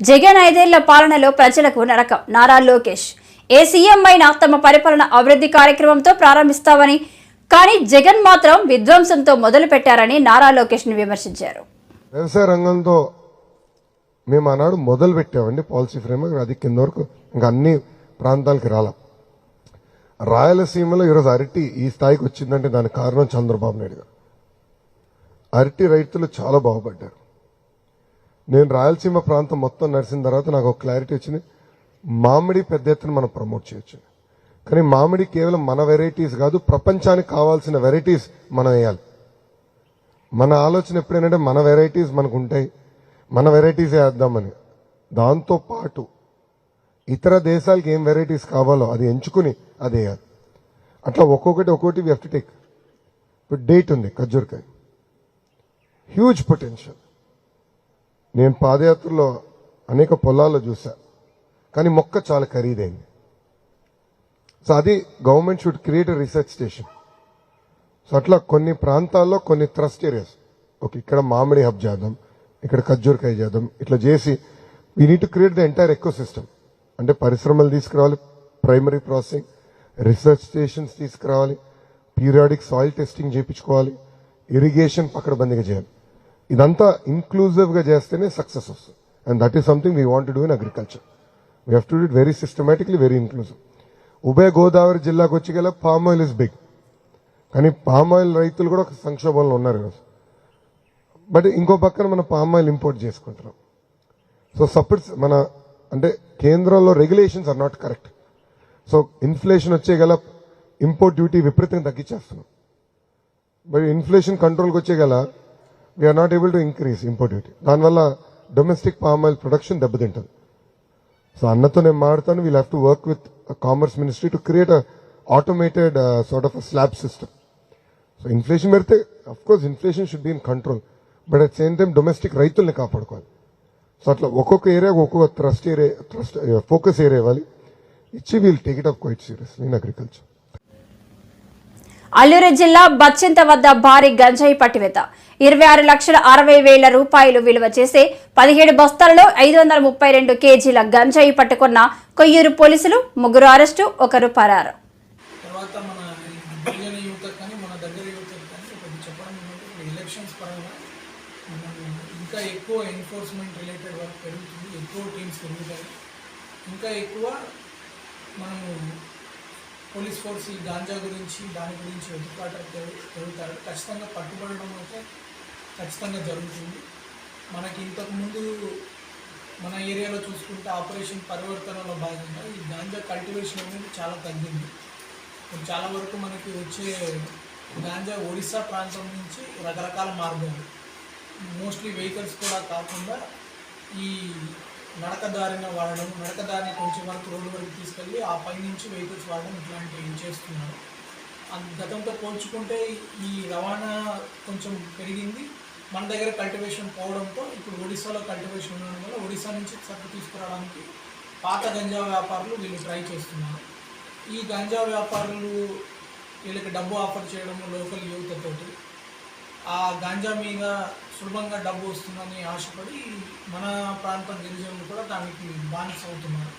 జగన్ 5 ఏళ్ల పాలనలో ప్రజలకు నరకం. నారా లోకేష్ ఏ సీఎం అయినా తమ పరిపాలన అభివృద్ధి కార్యక్రమంతో ప్రారంభిస్తామని, కానీ జగన్ మాత్రం విధ్వంసంతో మొదలు పెట్టారని నారా లోకేష్ ని విమర్శించారు. వ్యవసాయ రంగంతో మేము ఆనాడు మొదలు పెట్టామండి పాలసీ ఫ్రేమ్వర్క్. అది కింద వరకు ఇంకా అన్ని ప్రాంతాలకి రాలా. రాయలసీమలో ఈరోజు అరటి ఈ స్థాయికి వచ్చిందంటే దానికి కారణం చంద్రబాబు నాయుడు గారు. అరటి రైతులు చాలా బాగుపడ్డారు. నేను రాయలసీమ ప్రాంతం మొత్తం నడిచిన తర్వాత నాకు ఒక క్లారిటీ వచ్చింది. మామిడి పెద్ద ఎత్తున మనం ప్రమోట్ చేయొచ్చు, కానీ మామిడి కేవలం మన వెరైటీస్ కాదు, ప్రపంచానికి కావాల్సిన వెరైటీస్ మనం వేయాలి. మన ఆలోచన ఎప్పుడేంటంటే మన వెరైటీస్ మనకు ఉంటాయి, మన వెరైటీస్ వేద్దామని. దాంతో పాటు ఇతర దేశాలకి ఏం వెరైటీస్ కావాలో అది ఎంచుకుని అది వేయాలి. అట్లా ఒక్కొక్కటి వీ హ్యావ్ టు టేక్. ఇప్పుడు డేట్ ఉంది, ఖర్జూరకాయ హ్యూజ్ పొటెన్షియల్. నేను పాదయాత్రలో అనేక పొలాల్లో చూసా, కానీ మొక్క చాలా ఖరీదైంది. సో అది government should create a research station. So అట్లా కొన్ని ప్రాంతాల్లో కొన్ని థ్రస్ట్ ఏరియాస్, ఓకే ఇక్కడ మామిడి హబ్ చేద్దాం, ఇక్కడ ఖర్జూరకాయ చేద్దాం, ఇట్లా చేసి we need to create the entire eco system. అంటే పరిశ్రమలు తీసుకురావాలి, ప్రైమరీ ప్రాసెసింగ్, రీసెర్చ్ స్టేషన్స్ తీసుకురావాలి, పీరియాడిక్ సాయిల్ టెస్టింగ్ చేయించుకోవాలి, ఇరిగేషన్ పకడ్బందీగా చేయాలి. ఇదంతా ఇంక్లూజివ్ గా చేస్తేనే సక్సెస్ వస్తుంది. And that is something we want to do in agriculture. We have to do it very systematically, very inclusive. ఉభయ గోదావరి జిల్లాకు వచ్చి గల పామ్ ఆయిల్ ఇస్ బిగ్, కానీ పామ్ ఆయిల్ రైతులు కూడా ఒక సంక్షోభంలో ఉన్నారు ఈరోజు. బట్ ఇంకో పక్కన మనం పామ్ ఆయిల్ ఇంపోర్ట్ చేసుకుంటున్నాం. సో సపోర్ట్స్ మన అంటే కేంద్రంలో regulations are not correct. So inflation వచ్చే గల ఇంపోర్ట్ డ్యూటీ విపరీతంగా తగ్గించేస్తున్నాం. బట్ ఇన్ఫ్లేషన్ కంట్రోల్కి వచ్చే గల we are not able to increase import duty. దానివల్ల డొమెస్టిక్ పామ్ ఆయిల్ ప్రొడక్షన్ దెబ్బతింటుంది. సో అన్నతో నేను మాట్లాడతాను, we'll have to work with commerce ministry to create automated sort of slab system. So inflation పెడితే of course inflation should be in control, but at same time domestic రైతుల్ని కాపాడుకోవాలి. So అట్లా ఒక్కొక్క area ఒక్కొక్క trust focus area ఇవ్వాలి. ఇచ్చి we'll take it up quite seriously in agriculture. Alluri జిల్లా బచ్చింత వద్ద భారీ గంజాయి పట్టివేత. 26,60,000 రూపాయలు విలువ చేసే 17 బస్తాలలో 532 కేజీల గంజాయి పట్టుకున్న కొయ్యూరు పోలీసులు. 3 అరెస్టు, 1 పరారు. పోలీస్ ఫోర్స్ ఈ గాంజా గురించి దాని గురించి వెతుకుతారు. ఖచ్చితంగా పట్టుబడడం అయితే ఖచ్చితంగా జరుగుతుంది. మనకి ఇంతకుముందు మన ఏరియాలో చూసుకుంటే ఆపరేషన్ పరివర్తనలో భాగంగా ఈ గాంజా కల్టివేషన్ అనేది చాలా తగ్గింది. చాలా వరకు మనకి వచ్చే గాంజా ఒడిశా ప్రాంతం నుంచి రకరకాల మార్గాలు, మోస్ట్లీ వెహికల్స్ కూడా కాకుండా ఈ నడకదారిన వాడడం, నడకదారిని కొంచెం వరకు రోడ్డు వరకు తీసుకెళ్ళి ఆ పై నుంచి వెహికల్స్ వాడడం ఇట్లాంటివి చేస్తున్నారు. గతంతో పోల్చుకుంటే ఈ రవాణా కొంచెం పెరిగింది. మన దగ్గర కల్టివేషన్ పోవడంతో ఇప్పుడు ఒడిశాలో కల్టివేషన్ ఉండడం వల్ల ఒడిశా నుంచి సరుకు తీసుకురావడానికి పాత గంజా వ్యాపారులు వీళ్ళు ట్రై చేస్తున్నారు. ఈ గంజా వ్యాపారులు వీళ్ళకి డబ్బు ఆఫర్ చేయడము లోకల్ యువతతోటి ఆ గాంజా మీద సులభంగా డబ్బు వస్తుందని ఆశపడి మన ప్రాంత గిరిజనులు కూడా దానికి బానిస అవుతున్నారు.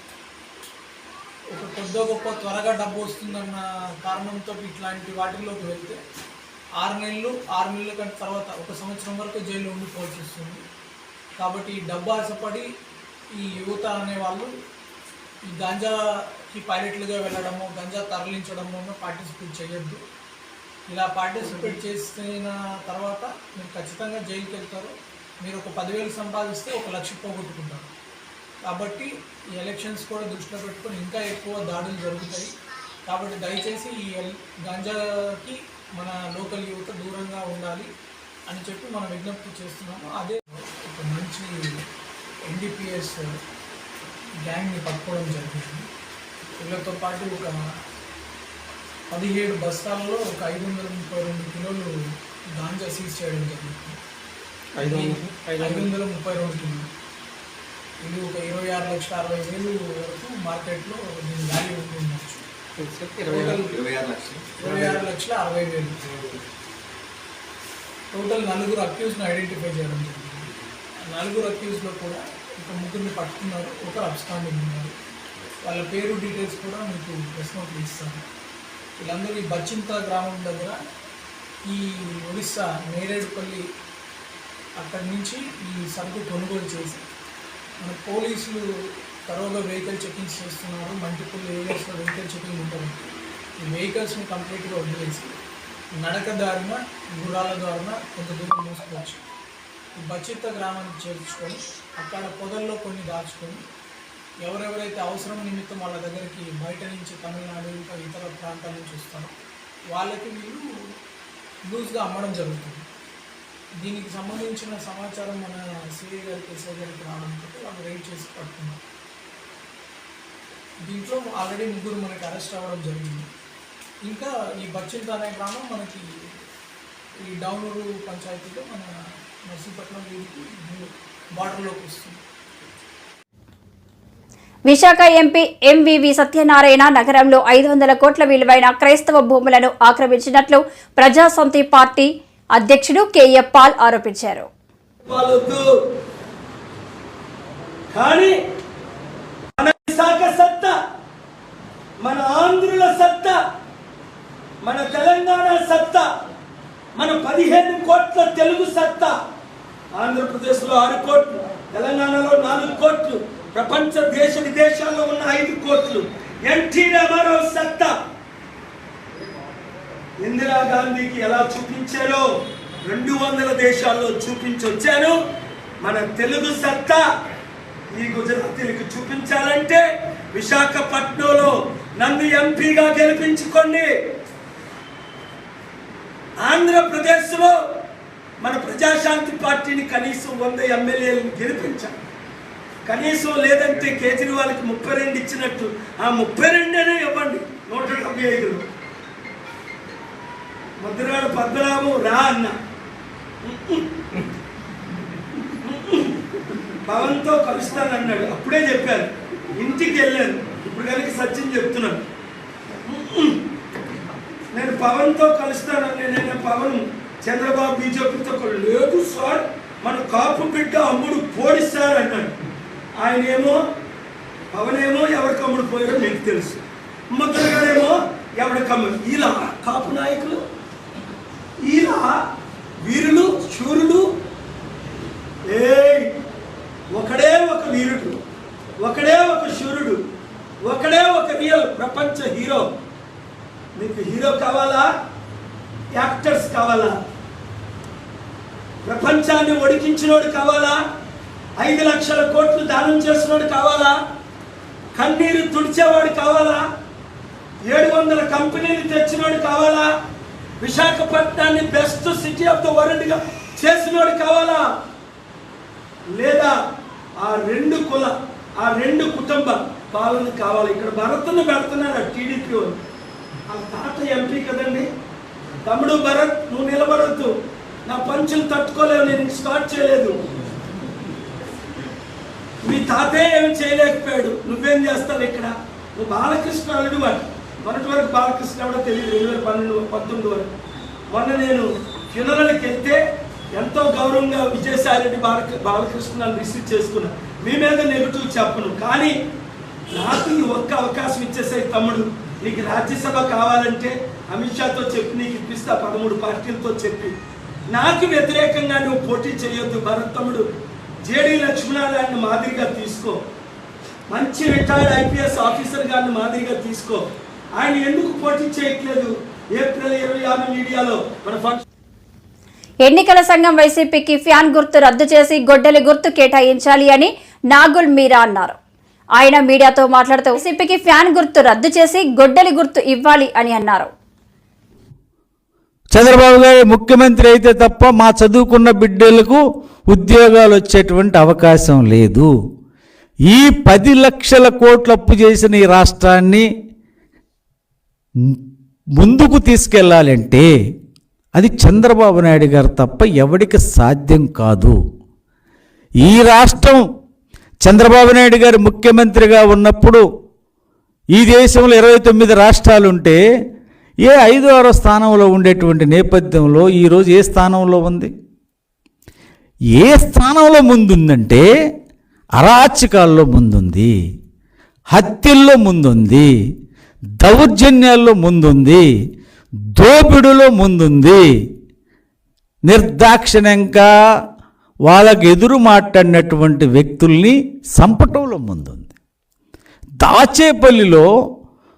ఒక కొద్ది గొప్ప త్వరగా డబ్బు వస్తుందన్న కారణంతో ఇట్లాంటి వాటిల్లోకి వెళ్తే 6 నెలల కంటే తర్వాత 1 సంవత్సరం వరకు జైల్లో ఉండిపోవాల్సి వస్తుంది. కాబట్టి డబ్బు ఆశపడి ఈ యువత అనేవాళ్ళు ఈ గాంజాకి పైలట్లుగా వెళ్ళడము, గంజా తరలించడము పార్టిసిపేట్ చేయొద్దు. ఇలా పార్టిసిపేట్ చేసిన తర్వాత మీరు ఖచ్చితంగా జైలుకి వెళ్తారు. మీరు ఒక 10,000 సంపాదిస్తే 1,00,000 పోగొట్టుకుంటారు. కాబట్టి ఈ ఎలక్షన్స్ కూడా దృష్టిలో పెట్టుకొని ఇంకా ఎక్కువ దాడులు జరుగుతాయి. కాబట్టి దయచేసి ఈ గాంజాకి మన లోకల్ యువత దూరంగా ఉండాలి అని చెప్పి మనం విజ్ఞప్తి చేస్తున్నాము. అదే ఒక మంచి ఎన్డీపీఎస్ గ్యాంగ్ని పట్టుకోవడం జరిగింది. వీళ్ళతో పాటు ఒక 17 బస్తాలలో ఒక 532 కిలోలు గాంజా సీజ్ చేయడం జరిగింది. 532 కిలోలు. ఇది ఒక 26,60,000 వరకు మార్కెట్లో దీని వాల్యూ ఉండొచ్చు. 26,60,000. టోటల్ 4 అక్యూజ్ను ఐడెంటిఫై చేయడం జరిగింది. 4 అక్యూజ్లో కూడా ఒక ముగ్గురిని పట్టుకున్నారు, ఒకరు అబ్స్కాండింగ్ ఉన్నారు. వాళ్ళ పేరు డీటెయిల్స్ కూడా మీకు ప్రెస్ నోట్లు ఇస్తాను. వీళ్ళందరూ ఈ బచ్చింత గ్రామం దగ్గర ఈ ఒడిస్సా నేరేడుపల్లి అక్కడి నుంచి ఈ సరుకు కొనుగోలు చేసి మన పోలీసులు తరోగా వెహికల్ చెకింగ్స్ చేస్తున్నారు. మల్టిపుల్ ఏరియాస్లో వెహికల్ చెకింగ్ ఉంటుంది. ఈ వెహికల్స్ని కంప్లీట్గా వదిలేసి నడక దారిన గుర్రాల దారిన కొంత దూరం మోసుకోవచ్చు. ఈ బచిత్త గ్రామానికి చేర్చుకొని అక్కడ పొదల్లో కొన్ని దాచుకొని ఎవరెవరైతే అవసరం నిమిత్తం వాళ్ళ దగ్గరికి బయట నుంచి తమిళనాడు ఇంకా ఇతర ప్రాంతాల నుంచి వస్తారో వాళ్ళకి వీళ్ళు లూజ్గా అమ్మడం జరుగుతుంది. దీనికి సంబంధించిన సమాచారం మన సిఐ గారికి, ఎస్ఐ గారికి రావడంతో వాళ్ళు రైడ్ చేసి పట్టుకున్నారు. దీంట్లో ఆల్రెడీ ముగ్గురు మనకి అరెస్ట్ అవ్వడం జరిగింది. ఇంకా ఈ బచ్చింత అనే గ్రామం మనకి ఈ డౌనూరు పంచాయతీలో మన నర్సీపట్నం వీధికి బార్డర్లోకి వస్తుంది. విశాఖ ఎంపీ ఎంవివి సత్యనారాయణ నగరంలో 500 కోట్ల విలువైన క్రైస్తవ భూములను ఆక్రమించినట్లు ప్రజాసమితి పార్టీ అధ్యక్షుడు కేఏ పాల్ ఆరోపించారు. కానీ మన విశాఖ సత్తా, మన ఆంధ్రుల సత్తా, మన తెలంగాణ సత్తా, మన 15 కోట్ల తెలుగు సత్తా, ఆంధ్రప్రదేశ్లో 6 కోట్లు, తెలంగాణలో 4 కోట్లు, ప్రపంచ దేశ విదేశాల్లో ఉన్న 5 కోట్లు, ఎన్టీ రామారావు సత్తా ఇందిరాగాంధీకి ఎలా చూపించారో 200 దేశాల్లో చూపించొచ్చారు. మన తెలుగు సత్తా ఈ గుజరాతీలకు చూపించాలంటే విశాఖపట్నంలో నన్ను ఎంపీగా గెలిపించుకోండి. ఆంధ్రప్రదేశ్లో మన ప్రజాశాంతి పార్టీని కనీసం 100 ఎమ్మెల్యేలను గెలిపించాలి. కనీసం లేదంటే కేజ్రీవాల్కి 32 ఇచ్చినట్టు ఆ 32 ఇవ్వండి. 175 ముద్రగడ పద్మనాభం రా అన్న పవన్తో కలుస్తానన్నాడు. అప్పుడే చెప్పారు, ఇంటికి వెళ్ళాను. ఇప్పుడు కనుక సత్యం చెప్తున్నాను, నేను పవన్తో కలుస్తానని. నేను పవన్ చంద్రబాబు బీజేపీతో లేదు సార్, మన కాపు బిడ్డ అమ్ముడు పోడిస్తారు అన్నాడు. ఆయనేమో పవనేమో ఎవరికి అమ్ముడు పోయారో మీకు తెలుసు, ముద్రగాడేమో ఎవరికమ్ముడు. ఇలా కాపు నాయకులు, ఇలా వీరులు శూరులు. ఒకడే ఒక వీరుడు, ఒకడే ఒక శూరుడు, ఒకడే ఒక రియల్ ప్రపంచ హీరో. మీకు హీరో కావాలా? యాక్టర్స్ కావాలా? ప్రపంచాన్ని ఒడికించినోడు కావాలా? 5 లక్షల కోట్లు దానం చేసినోడు కావాలా? కన్నీరు తుడిచేవాడు కావాలా? 700 కంపెనీలు తెచ్చినోడు కావాలా? విశాఖపట్నాన్ని బెస్ట్ సిటీ ఆఫ్ ద వరల్డ్గా చేసినోడు కావాలా? లేదా ఆ 2 కుల, ఆ 2 కుటుంబ పాలన కావాలి? ఇక్కడ భరత్ను పెడుతున్నారు ఆ టీడీపీ వాళ్ళు. ఆ తాత ఎంపీ కదండి. తమ్ముడు భరత్, నువ్వు నిలబడద్దు, నా పంచులు తట్టుకోలేవు, నేను స్టార్ట్ చేయలేదు. మీ తాతే ఏమి చేయలేకపోయాడు, నువ్వేం చేస్తావు ఇక్కడ? నువ్వు బాలకృష్ణ అల్లుడు వాడు. మొన్నటి వరకు బాలకృష్ణ కూడా తెలియదు, 2012-19 వరకు. మొన్న నేను ఫ్యూనరల్కి వెళ్తే ఎంతో గౌరవంగా విజయసాయిరెడ్డి బాలకృష్ణని రిసీవ్ చేసుకున్నా. మీ మీద నెగిటివ్ చెప్పను, కానీ నాకు ఈ ఒక్క అవకాశం ఇచ్చేసాయి. తమ్ముడు, నీకు రాజ్యసభ కావాలంటే అమిత్ షాతో చెప్పి నీకు ఇప్పిస్తా, 13 పార్టీలతో చెప్పి. నాకు వ్యతిరేకంగా నువ్వు పోటీ చేయొద్దు భరత్ తమ్ముడు. జేడీ లక్ష్మణారాయణ మాదిరిగా తీసుకో, మంచి రిటైర్డ్ ఐపీఎస్ ఆఫీసర్ గారిని మాదిరిగా తీసుకో. ఆయన ఎందుకు పోటీ చేయట్లేదు? ఏప్రిల్ 26 మీడియాలో మన ఫంక్షన్. ఎన్నికల సంఘం వైసీపీకి ఫ్యాన్ గుర్తు రద్దు చేసి గొడ్డలి గుర్తు కేటాయించాలి అని నాగుల్ మీరా అన్నారు. ఆయన మీడియాతో మాట్లాడుతూ వైసీపీకి ఫ్యాన్ గుర్తు రద్దు చేసి గొడ్డలి గుర్తు ఇవ్వాలి అని అన్నారు. చంద్రబాబు గారు ముఖ్యమంత్రి అయితే తప్ప మా చదువుకున్న బిడ్డలకు ఉద్యోగాలు వచ్చేటువంటి అవకాశం లేదు. ఈ 10 లక్షల కోట్ల అప్పు చేసిన ఈ రాష్ట్రాన్ని ముందుకు తీసుకెళ్లాలంటే అది చంద్రబాబు నాయుడు గారు తప్ప ఎవరికి సాధ్యం కాదు. ఈ రాష్ట్రం చంద్రబాబు నాయుడు గారు ముఖ్యమంత్రిగా ఉన్నప్పుడు ఈ దేశంలో 29 రాష్ట్రాలుంటే 5వ స్థానంలో ఉండేటువంటి నేపథ్యంలో ఈరోజు ఏ స్థానంలో ఉంది? ఏ స్థానంలో ముందుందంటే అరాచకాల్లో ముందుంది, హత్యల్లో ముందుంది, దౌర్జన్యాల్లో ముందుంది, దోపిడులో ముందుంది. నిర్దాక్షిణ్యంగా వాళ్ళకు ఎదురు మాట్లాడినటువంటి వ్యక్తుల్ని చంపటంలో ముందుంది. దాచేపల్లిలో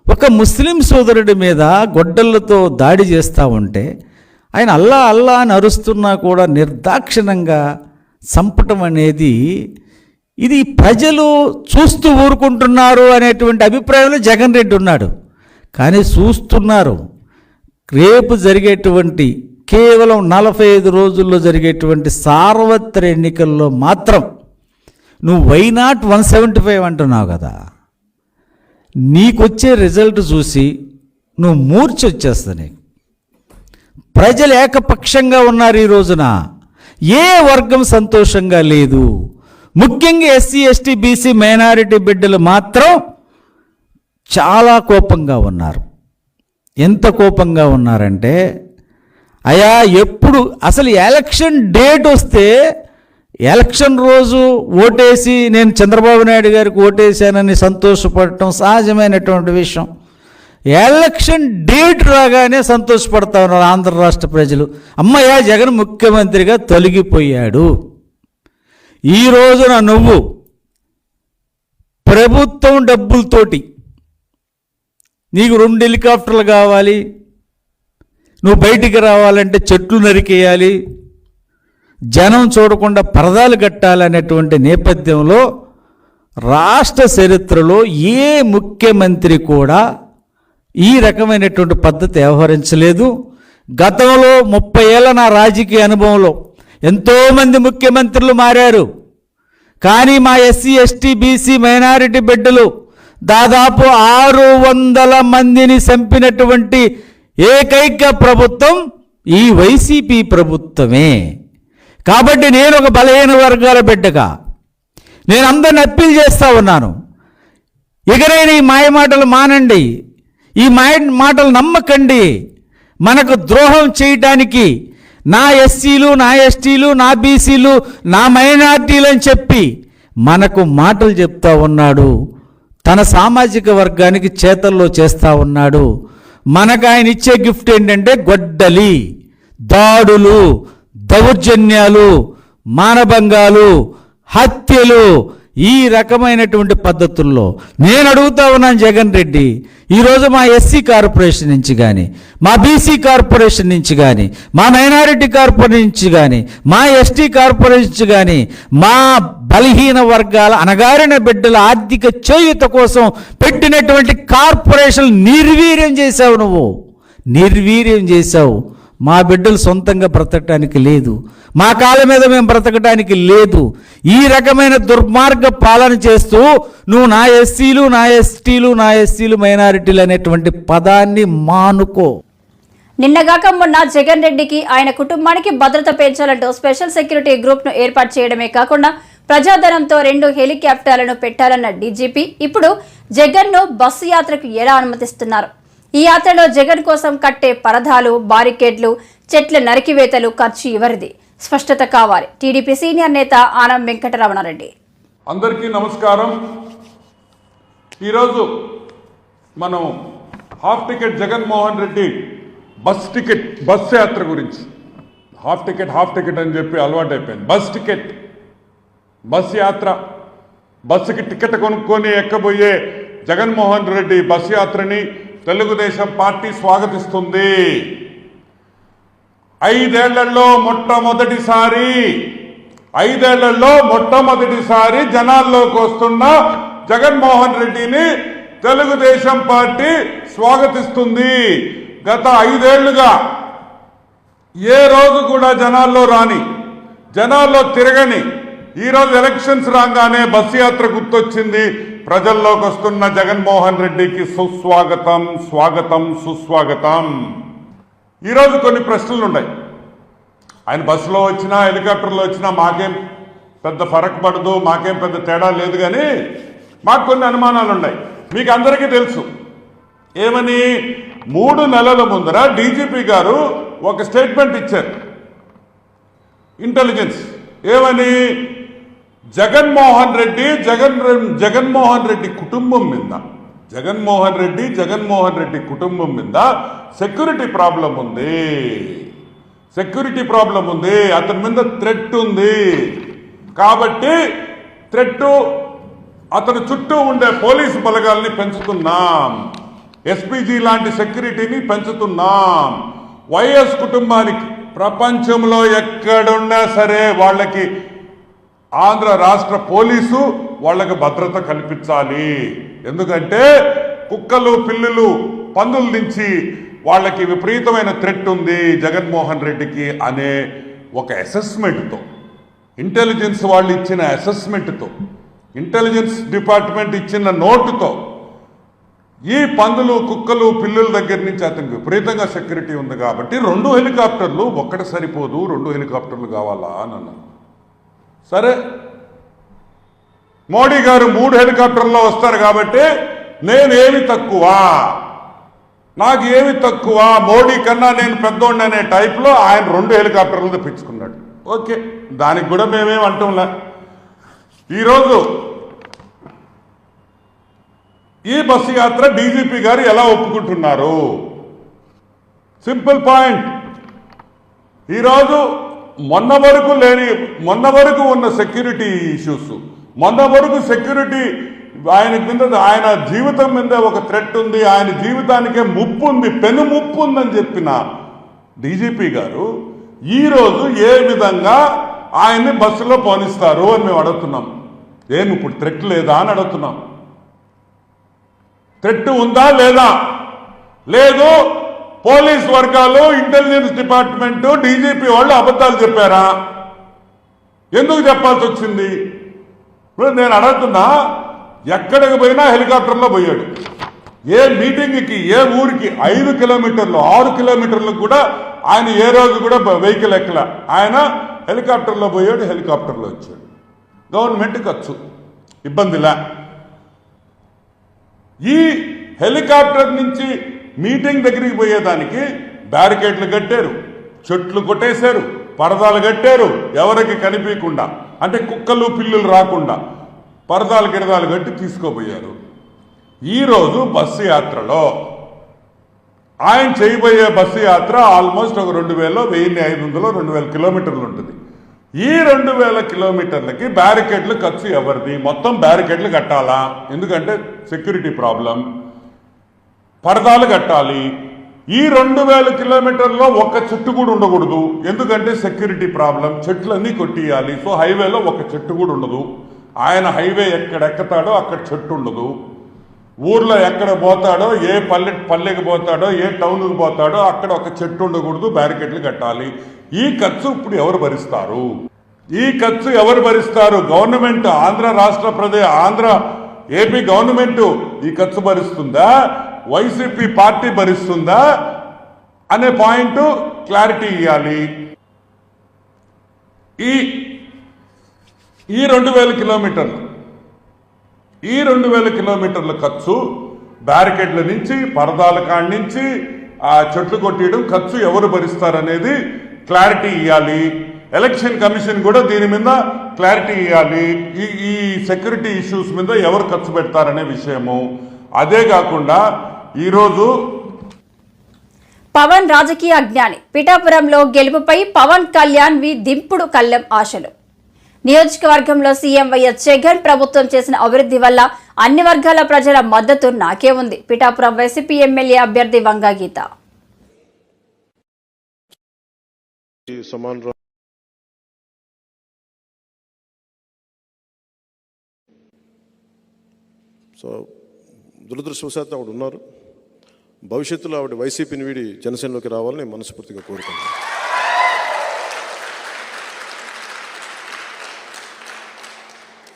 ఒక ముస్లిం సోదరుడి మీద గొడ్డళ్లతో దాడి చేస్తూ ఉంటే ఆయన అల్లా అల్లా అని అరుస్తున్నా కూడా నిర్దాక్షిణ్యంగా చంపటం అనేది ఇది ప్రజలు చూస్తూ ఊరుకుంటున్నారు అనేటువంటి అభిప్రాయంలో జగన్ రెడ్డి ఉన్నాడు. కానీ చూస్తున్నారు. రేపు జరిగేటువంటి కేవలం 45 రోజుల్లో జరిగేటువంటి సార్వత్ర ఎన్నికల్లో మాత్రం నువ్వు వైనాట్ 175 అంటున్నావు కదా, నీకొచ్చే రిజల్ట్ చూసి నువ్వు మూర్చొచ్చేస్తా. నీకు ప్రజలు ఏకపక్షంగా ఉన్నారు. ఈ రోజున ఏ వర్గం సంతోషంగా లేదు. ముఖ్యంగా ఎస్సీ ఎస్టీ బీసీ మైనారిటీ బిడ్డలు మాత్రం చాలా కోపంగా ఉన్నారు. ఎంత కోపంగా ఉన్నారంటే, అయ్యా ఎప్పుడు అసలు ఎలక్షన్ డేట్ వస్తే ఎలక్షన్ రోజు ఓటేసి నేను చంద్రబాబు నాయుడు గారికి ఓటేశానని సంతోషపడటం సహజమైనటువంటి విషయం. ఎలక్షన్ డేట్ రాగానే సంతోషపడతా ఉన్నారు ఆంధ్ర రాష్ట్ర ప్రజలు. అమ్మయ్య జగన్ ముఖ్యమంత్రిగా తొలగిపోయాడు. ఈ రోజున నువ్వు ప్రభుత్వం డబ్బులతోటి నీకు 2 హెలికాప్టర్లు కావాలి, నువ్వు బయటికి రావాలంటే చెట్లు నరికేయాలి, జనం చూడకుండా పరదాలు కట్టాలనేటువంటి నేపథ్యంలో రాష్ట్ర చరిత్రలో ఏ ముఖ్యమంత్రి కూడా ఈ రకమైనటువంటి పద్ధతి వ్యవహరించలేదు. గతంలో 30 ఏళ్ళ నా రాజకీయ అనుభవంలో ఎంతోమంది ముఖ్యమంత్రులు మారారు. కానీ మా ఎస్సీ ఎస్టీ బీసీ మైనారిటీ బిడ్డలు దాదాపు 600 మందిని చంపినటువంటి ఏకైక ప్రభుత్వం ఈ వైసీపీ ప్రభుత్వమే. కాబట్టి నేను ఒక బలహీన వర్గాల బిడ్డగా నేను అందరిని అప్పీల్ చేస్తూ ఉన్నాను. ఎగరైన ఈ మాయమాటలు మానండి, ఈ మాటలు నమ్మకండి. మనకు ద్రోహం చేయటానికి నా ఎస్సీలు, నా ఎస్టీలు, నా బీసీలు, నా మైనార్టీలు అని చెప్పి మనకు మాటలు చెప్తా ఉన్నాడు. తన సామాజిక వర్గానికి చేతల్లో చేస్తూ ఉన్నాడు. మనకు ఆయన ఇచ్చే గిఫ్ట్ ఏంటంటే గొడ్డలి, దాడులు, దౌర్జన్యాలు, మానభంగాలు, హత్యలు. ఈ రకమైనటువంటి పద్ధతుల్లో నేను అడుగుతా ఉన్నాను జగన్ రెడ్డి, ఈరోజు మా ఎస్సీ కార్పొరేషన్ నుంచి కానీ, మా బీసీ కార్పొరేషన్ నుంచి కానీ, మా మైనారిటీ కార్పొరేషన్ నుంచి కానీ, మా ఎస్టీ కార్పొరేషన్ నుంచి కానీ, మా బలహీన వర్గాల అణగారిన బిడ్డల ఆర్థిక చేయూత కోసం పెట్టినటువంటి కార్పొరేషన్ నిర్వీర్యం చేశావు. నువ్వు నిర్వీర్యం చేశావు. మా బిడ్డలు సొంతంగా బ్రతకటానికి లేదు, మా కాళ్ళ మీద మేము బ్రతకటానికి లేదు. ఈ రకమైన దుర్మార్గ పాలన చేస్తూ నువ్వు నా ఎస్సీలు, నా ఎస్టీలు, నా ఎస్సీలు మైనారిటీలు అనేటువంటి పదాన్ని మానుకో. నిన్నగాక మొన్న జగన్ రెడ్డికి ఆయన కుటుంబానికి భద్రత పెంచాలంటూ స్పెషల్ సెక్యూరిటీ గ్రూప్ ను ఏర్పాటు చేయడమే కాకుండా ప్రజాధనంతో 2 హెలికాప్టర్లను పెట్టాలన్న డీజీపీ ఇప్పుడు జగన్ ను బస్సు యాత్రకు ఎలా అనుమతిస్తున్నారు? ఈ యాత్రలో జగన్ కోసం కట్టే పరదాలు, బారికేడ్లు, చెట్ల నరికివేతలు ఖర్చు ఎవరిది? స్పష్టత కావాలి. టీడీపీ సీనియర్ నేత ఆనం వెంకటరమణారెడ్డి. అందరికీ నమస్కారం. ఈరోజు మనం half ticket Jaganmohan Reddy bus యాత్ర గురించి, హాఫ్ టికెట్ అని చెప్పి అలవాటు అయిపోయింది. బస్ యాత్ర, బస్సుకి టికెట్ కొనుక్కొని ఎక్కబోయే జగన్మోహన్ రెడ్డి బస్ యాత్రని తెలుగుదేశం పార్టీ స్వాగతిస్తుంది. 5 ఏళ్లలో మొట్టమొదటిసారి జనాల్లోకి వస్తున్న జగన్మోహన్ రెడ్డిని తెలుగుదేశం పార్టీ స్వాగతిస్తుంది. గత 5 ఏళ్లుగా ఏ రోజు కూడా జనాల్లో రాని, జనాల్లో తిరగని ఈరోజు ఎలక్షన్స్ రాగానే బస్సు యాత్ర గుర్తొచ్చింది. ప్రజల్లోకి వస్తున్న జగన్మోహన్ రెడ్డికి సుస్వాగతం. ఈరోజు కొన్ని ప్రశ్నలు ఉన్నాయి. ఆయన బస్సులో వచ్చినా హెలికాప్టర్లో వచ్చినా మాకేం పెద్ద ఫరక్ పడదు, మాకేం పెద్ద తేడా లేదు. కానీ మాకు కొన్ని అనుమానాలు ఉన్నాయి. మీకు అందరికీ తెలుసు ఏమని, 3 నెలల ముందర డీజీపీ గారు ఒక స్టేట్మెంట్ ఇచ్చారు. ఇంటెలిజెన్స్ ఏమని, జగన్మోహన్ రెడ్డి కుటుంబం మీద జగన్మోహన్ రెడ్డి కుటుంబం మీద సెక్యూరిటీ ప్రాబ్లం ఉంది, అతని మీద థ్రెట్ ఉంది. కాబట్టి అతని చుట్టూ ఉండే పోలీసు బలగాల్ని పెంచుతున్నాం, ఎస్పీజీ లాంటి సెక్యూరిటీని పెంచుతున్నాం. వైఎస్ కుటుంబానికి ప్రపంచంలో ఎక్కడున్నా సరే వాళ్ళకి ఆంధ్ర రాష్ట్ర పోలీసు వాళ్ళకి భద్రత కల్పించాలి. ఎందుకంటే కుక్కలు, పిల్లులు, పందుల నుంచి వాళ్ళకి విపరీతమైన థ్రెట్ ఉంది జగన్మోహన్ రెడ్డికి అనే ఒక అసెస్మెంట్తో, ఇంటెలిజెన్స్ వాళ్ళు ఇచ్చిన అసెస్మెంట్తో, ఇంటెలిజెన్స్ డిపార్ట్మెంట్ ఇచ్చిన నోటుతో ఈ పందులు, కుక్కలు, పిల్లుల దగ్గర నుంచి అతనికి విపరీతంగా సెక్యూరిటీ ఉంది. కాబట్టి 2 హెలికాప్టర్లు ఒక్కటి సరిపోదు, 2 హెలికాప్టర్లు కావాలా అని అన్నారు. సరే, మోడీ గారు 3 హెలికాప్టర్లో వస్తారు కాబట్టి నేనేమి తక్కువ, నాకు ఏమి తక్కువ, మోడీ కన్నా నేను పెద్దోండి అనే టైప్లో ఆయన 2 హెలికాప్టర్లు తెప్పించుకున్నాడు. ఓకే, దానికి కూడా మేమేం అంటాంలే. ఈరోజు ఈ బస్సు యాత్ర డీజీపీ గారు ఎలా ఒప్పుకుంటున్నారు? Simple point. ఈరోజు మొన్న వరకు ఉన్న సెక్యూరిటీ ఇష్యూస్, మొన్న వరకు సెక్యూరిటీ ఆయన జీవితం మీద ఒక థ్రెట్ ఉంది, ఆయన జీవితానికే ముప్పు ఉంది, పెను ముప్పు ఉందని చెప్పిన డీజీపీ గారు ఈరోజు ఏ విధంగా ఆయన్ని బస్సులో పోనిస్తారు అని మేము అడుగుతున్నాం. ఏమి ఇప్పుడు థ్రెట్ లేదా అని అడుగుతున్నాం. థ్రెట్ ఉందా లేదా? లేదు. పోలీస్ వర్గాలు, ఇంటెలిజెన్స్ డిపార్ట్మెంటు, డీజీపీ వాళ్ళు అబద్ధాలు చెప్పారా? ఎందుకు చెప్పాల్సి వచ్చింది? ఇప్పుడు నేను అడుగుతున్నా, ఎక్కడికి పోయినా హెలికాప్టర్లో పోయాడు. ఏ మీటింగ్కి, ఏ ఊరికి 5 కిలోమీటర్లు, 6 కిలోమీటర్లకు కూడా ఆయన ఏ రోజు కూడా వెహికల్ ఎక్కల. ఆయన హెలికాప్టర్లో పోయాడు, హెలికాప్టర్లో వచ్చాడు. గవర్నమెంట్ ఖర్చు, ఇబ్బందిలా. ఈ హెలికాప్టర్ నుంచి మీటింగ్ దగ్గరికి పోయేదానికి బ్యారికేడ్లు కట్టారు, చెట్లు కొట్టేశారు, పరదాలు కట్టారు, ఎవరికి కనిపించకుండా, అంటే కుక్కలు, పిల్లులు రాకుండా పరదాలు గిరదాలు కట్టి తీసుకోపోయారు. ఈరోజు బస్సు యాత్రలో ఆయన చేయబోయే బస్సు యాత్ర ఆల్మోస్ట్ ఒక 2000, 1500, 2000 కిలోమీటర్లు ఉంటుంది. ఈ 2000 కిలోమీటర్లకి బ్యారికేడ్లు ఖర్చు ఎవరిది? మొత్తం బ్యారికేడ్లు కట్టాలా? ఎందుకంటే సెక్యూరిటీ ప్రాబ్లం, పరదాలు కట్టాలి. ఈ 2000 కిలోమీటర్లో ఒక్క చెట్టు కూడా ఉండకూడదు, ఎందుకంటే సెక్యూరిటీ ప్రాబ్లం. చెట్లన్నీ కొట్టియాలి. సో హైవేలో ఒక చెట్టు కూడా ఉండదు. ఆయన హైవే ఎక్కడ ఎక్కుతాడో అక్కడ చెట్టు ఉండదు. ఊర్లో ఎక్కడ పోతాడో, ఏ పల్లెకి పోతాడో, ఏ టౌన్కి పోతాడో అక్కడ ఒక చెట్టు ఉండకూడదు, బ్యారికేడ్లు కట్టాలి. ఈ ఖర్చు ఇప్పుడు ఎవరు భరిస్తారు? గవర్నమెంట్, ఏపీ గవర్నమెంట్ ఈ ఖర్చు భరిస్తుందా? వైసీపీ పార్టీ భరిస్తుందా అనే పాయింట్ క్లారిటీ ఇవ్వాలి. ఈ 2000 కిలోమీటర్ల ఖర్చు, బ్యారికేడ్ల నుంచి, పరదాల కాడి నుంచి ఆ చెట్లు కొట్టేయడం ఖర్చు ఎవరు భరిస్తారనేది క్లారిటీ ఇవ్వాలి. ఎలక్షన్ కమిషన్ కూడా దీని మీద క్లారిటీ ఇవ్వాలి. ఈ సెక్యూరిటీ ఇష్యూస్ మీద ఎవరు ఖర్చు పెడతారనే విషయము. అదే కాకుండా ఈరోజు పవన్ రాజకీయ అజ్ఞాని, పిఠాపురంలో గెలుపుపై పవన్ కళ్యాణ్ దింపుడు కళ్ళెం ఆశలు. నియోజకవర్గంలో సీఎం వైఎస్ జగన్ ప్రభుత్వం చేసిన అభివృద్ధి వల్ల అన్ని వర్గాల ప్రజల మద్దతు నాకే ఉంది. పిఠాపురం వైసీపీ ఎమ్మెల్యే అభ్యర్థి వంగా గీత. సో దురదృష్టవశాత్తు ఆవిడ ఉన్నారు. భవిష్యత్తులో ఆవిడ వైసీపీని వీడి జనసేనలోకి రావాలని మనస్ఫూర్తిగా కోరుకుంటున్నాను.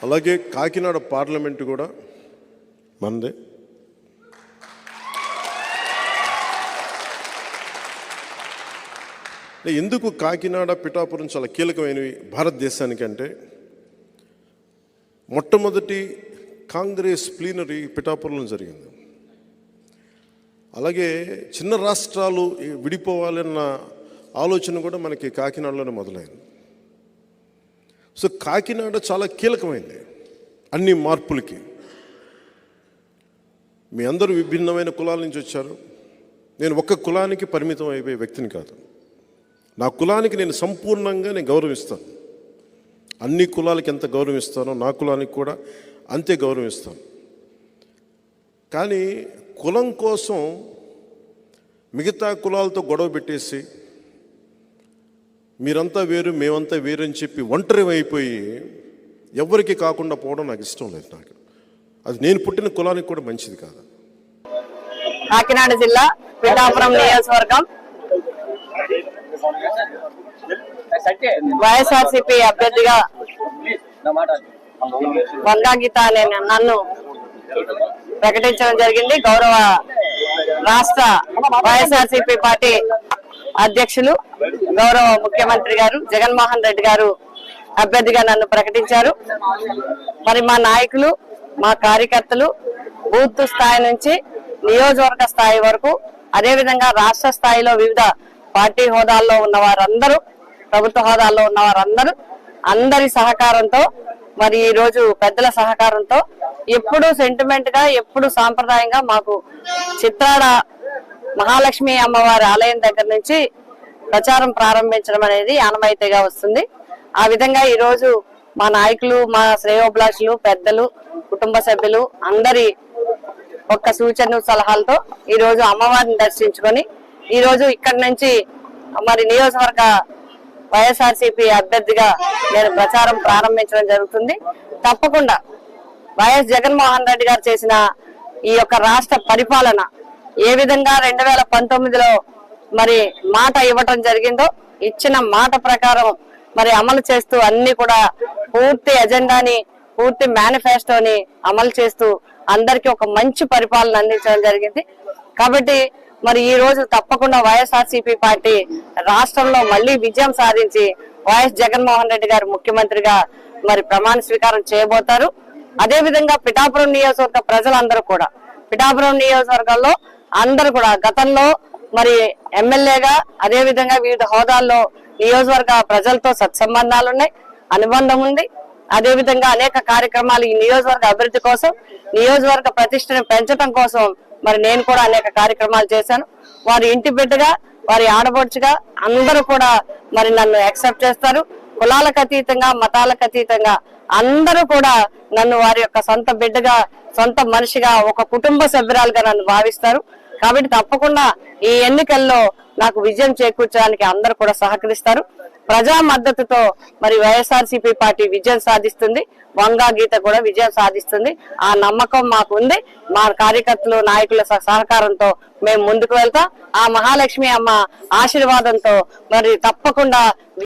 అలాగే కాకినాడ పార్లమెంటు కూడా మనదే. ఎందుకు కాకినాడ, పిఠాపురం చాలా కీలకమైనవి భారతదేశానికి అంటే, మొట్టమొదటి కాంగ్రెస్ ప్లీనరీ పిఠాపురంలో జరిగింది. అలాగే చిన్న రాష్ట్రాలు విడిపోవాలన్న ఆలోచన కూడా మనకి కాకినాడలోనే మొదలైంది. సో కాకినాడ చాలా కీలకమైంది అన్ని మార్పులకి. మీ అందరూ విభిన్నమైన కులాల నుంచి వచ్చారు. నేను ఒక్క కులానికి పరిమితం అయిపోయే వ్యక్తిని కాదు. నా కులానికి నేను సంపూర్ణంగా గౌరవిస్తాను. అన్ని కులాలకి ఎంత గౌరవిస్తానో నా కులానికి కూడా అంతే గౌరవిస్తాను. కానీ కులం కోసం మిగతా కులాలతో గొడవ పెట్టేసి మీరంతా వేరు మేమంతా వేరు అని చెప్పి ఒంటరి అయిపోయి ఎవరికి కాకుండా పోవడం నాకు ఇష్టం లేదు. నాకు అది నేను పుట్టిన కులానికి కూడా మంచిది కాదు. కాకినాడ జిల్లా పిఠాపురం నియోజకవర్గం వైఎస్ఆర్సీపీ అభ్యర్థిగా వంగా గీత అనే నన్ను ప్రకటించడం జరిగింది. గౌరవ రాష్ట్ర వైఎస్ఆర్సీపీ పార్టీ అధ్యక్షులు గౌరవ ముఖ్యమంత్రి గారు జగన్మోహన్ రెడ్డి గారు అభ్యర్థిగా నన్ను ప్రకటించారు. మరి మా నాయకులు, మా కార్యకర్తలు బూత్ స్థాయి నుంచి నియోజకవర్గ స్థాయి వరకు, అదేవిధంగా రాష్ట్ర స్థాయిలో వివిధ పార్టీ హోదాల్లో ఉన్న వారందరూ, ప్రభుత్వ హోదాల్లో ఉన్న వారందరూ అందరి సహకారంతో, మరి ఈ రోజు పెద్దల సహకారంతో ఎప్పుడు సెంటిమెంట్ గా, ఎప్పుడు సాంప్రదాయంగా మాకు చిత్రాడ మహాలక్ష్మి అమ్మవారి ఆలయం దగ్గర నుంచి ప్రచారం ప్రారంభించడం అనేది ఆనవాయితీగా వస్తుంది. ఆ విధంగా ఈ రోజు మా నాయకులు, మా శ్రేయోభిలాషులు, పెద్దలు, కుటుంబ సభ్యులు అందరి ఒక్క సూచన సలహాలతో ఈ రోజు అమ్మవారిని దర్శించుకొని ఈ రోజు ఇక్కడి నుంచి మరి నియోజకవర్గ వైఎస్ఆర్సీపీ అభ్యర్థిగా నేను ప్రచారం ప్రారంభించడం జరుగుతుంది. తప్పకుండా వైఎస్ జగన్మోహన్ రెడ్డి గారు చేసిన ఈ యొక్క రాష్ట్ర పరిపాలన ఏ విధంగా 2019లో మరి మాట ఇవ్వటం జరిగిందో, ఇచ్చిన మాట ప్రకారం మరి అమలు చేస్తూ అన్ని కూడా పూర్తి ఎజెండాని, పూర్తి మేనిఫెస్టోని అమలు చేస్తూ అందరికీ ఒక మంచి పరిపాలన అందించడం జరిగింది. కాబట్టి మరి ఈ రోజు తప్పకుండా వైఎస్ఆర్సీపీ పార్టీ రాష్ట్రంలో మళ్లీ విజయం సాధించి వైఎస్ జగన్మోహన్ రెడ్డి గారు ముఖ్యమంత్రిగా మరి ప్రమాణ స్వీకారం చేయబోతారు. అదే విధంగా పిఠాపురం నియోజకవర్గ ప్రజలందరూ కూడా, పిఠాపురం నియోజకవర్గంలో అందరూ కూడా గతంలో మరి ఎమ్మెల్యేగా, అదే విధంగా వివిధ హోదాల్లో నియోజకవర్గ ప్రజలతో సత్సంబంధాలు ఉన్నాయి, అనుబంధం ఉంది. అదే విధంగా అనేక కార్యక్రమాలు ఈ నియోజకవర్గ అభివృద్ధి కోసం, నియోజకవర్గ ప్రతిష్టను పెంచడం కోసం మరి నేను కూడా అనేక కార్యక్రమాలు చేశాను. వారి ఇంటి బిడ్డగా, వారి ఆడపడుచుగా అందరూ కూడా మరి నన్ను యాక్సెప్ట్ చేస్తారు. కులాలకు అతీతంగా, మతాలకు అతీతంగా అందరూ కూడా నన్ను వారి యొక్క సొంత బిడ్డగా, సొంత మనిషిగా, ఒక కుటుంబ సభ్యురాలుగా నన్ను భావిస్తారు. కాబట్టి తప్పకుండా ఈ ఎన్నికల్లో నాకు విజయం చేకూర్చడానికి అందరూ కూడా సహకరిస్తారు. ప్రజా మద్దతుతో మరి వైఎస్ఆర్సీపీ పార్టీ విజయం సాధిస్తుంది, వంగా గీత కూడా విజయం సాధిస్తుంది. ఆ నమ్మకం మాకు ఉంది. మా కార్యకర్తలు, నాయకుల సహకారంతో మేము ముందుకు వెళ్తాం. ఆ మహాలక్ష్మి అమ్మ ఆశీర్వాదంతో మరి తప్పకుండా